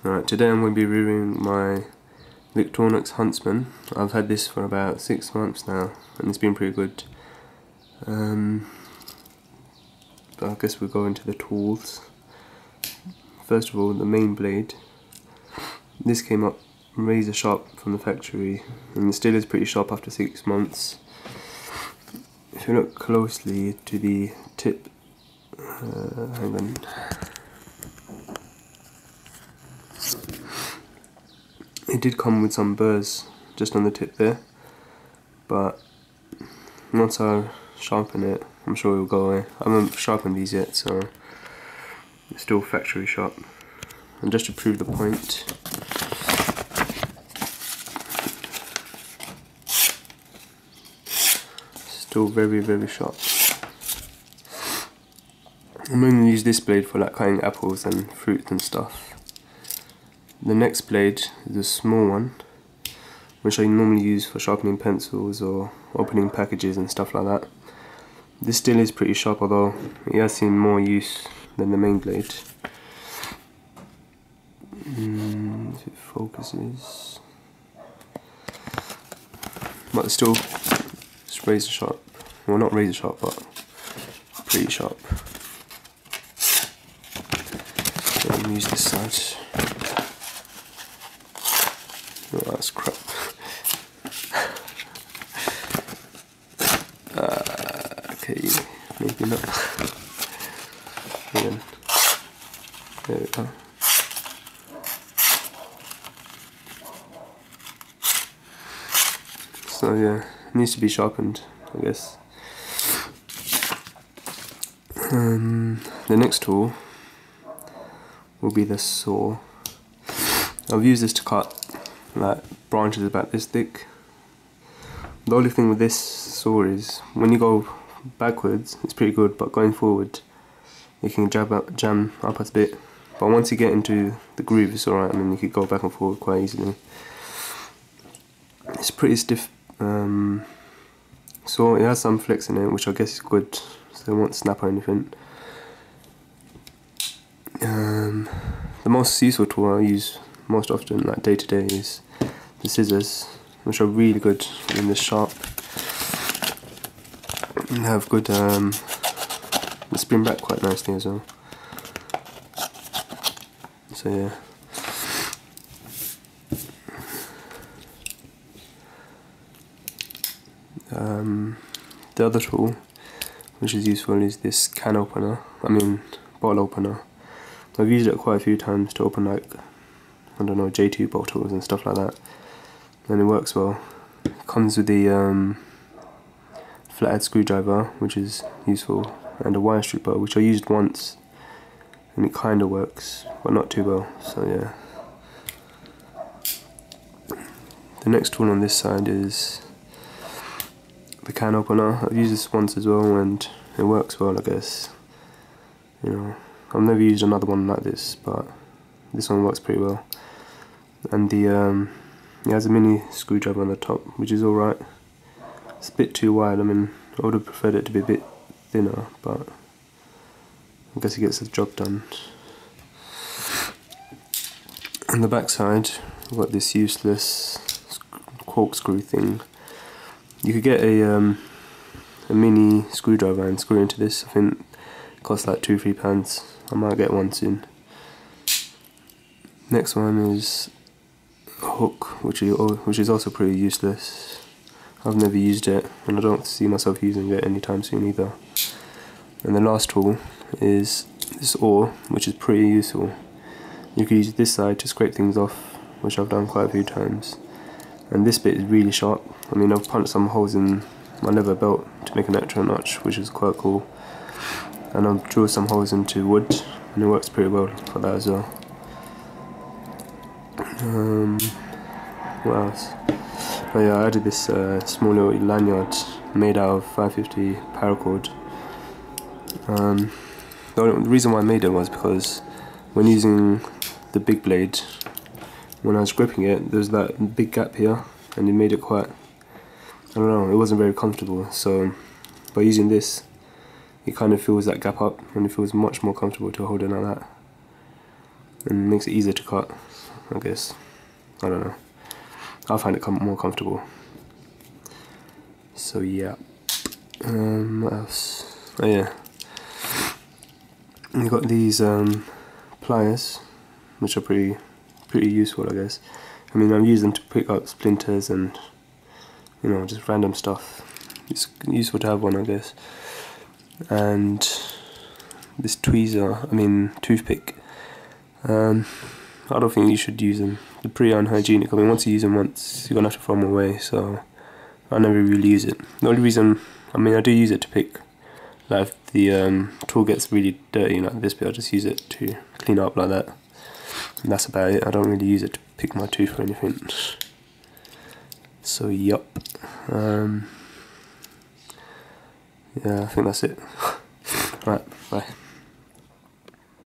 Alright, today I'm going to be reviewing my Victorinox Huntsman. I've had this for about 6 months now and it's been pretty good. I guess we'll go into the tools. First of all, the main blade. This came up razor sharp from the factory and it still is pretty sharp after 6 months. If you look closely to the tip, hang on. It did come with some burrs just on the tip there, but once I sharpen it, I'm sure it will go away. I haven't sharpened these yet, so it's still factory sharp. And just to prove the point, still very, very sharp. I'm going to use this blade for like cutting apples and fruit and stuff. The next blade is a small one, which I normally use for sharpening pencils or opening packages and stuff like that. This still is pretty sharp, although it has seen more use than the main blade. If it focuses, but still it's razor sharp. Well, not razor sharp, but pretty sharp. Let me use this side. Oh, that's crap. Okay, maybe not. Again. There we go. So yeah, it needs to be sharpened, I guess. The next tool will be the saw. I've used this to cut like branches about this thick. The only thing with this saw is when you go backwards it's pretty good, but going forward you can jam up a bit, but once you get into the groove it's alright. I mean, you could go back and forward quite easily. It's pretty stiff, so it has some flex in it, which I guess is good, so it won't snap or anything. The most useful tool I use most often, like day to day, is the scissors, which are really good in the sharp and have good they spin back quite nicely as well. So yeah. The other tool which is useful is this can opener, bottle opener. I've used it quite a few times to open like, I don't know, J2 bottles and stuff like that, and it works well. It comes with the flathead screwdriver, which is useful, and a wire stripper, which I used once and it kinda works, but not too well, so yeah. The next tool on this side is the can opener. I've used this once as well and it works well, I guess. You know, I've never used another one like this, but this one works pretty well. And the it has a mini screwdriver on the top, which is alright. It's a bit too wide. I mean, I would have preferred it to be a bit thinner, but I guess it gets the job done. On the back side, we've got this useless corkscrew thing. You could get a mini screwdriver and screw into this. I think it costs like £2–3. I might get one soon. Next one is a hook, which is also pretty useless. I've never used it and I don't see myself using it anytime soon either. And the last tool is this oar, which is pretty useful. You can use this side to scrape things off, which I've done quite a few times. And this bit is really sharp. I mean, I've punched some holes in my leather belt to make an extra notch, which is quite cool. And I've drilled some holes into wood and it works pretty well for that as well. What else? Oh yeah, I added this small little lanyard made out of 550 paracord. The reason why I made it was because when using the big blade, when I was gripping it, there's that big gap here and it made it quite, I don't know, it wasn't very comfortable. So by using this, it kind of fills that gap up and it feels much more comfortable to hold it like that. and makes it easier to cut, I guess. I don't know. I find it more comfortable. So yeah. What else? Oh yeah. You got these pliers, which are pretty useful, I guess. I mean, I've used them to pick up splinters and, you know, just random stuff. It's useful to have one, I guess. And this toothpick. I don't think you should use them. They're pretty unhygienic. I mean, once you use them once, you're gonna have to throw them away. So I never really use it. The only reason, I mean, I do use it to pick. Like if the tool gets really dirty, like this bit, I just use it to clean up like that. And that's about it. I don't really use it to pick my tooth or anything. So yup. Yeah, I think that's it. Right, bye.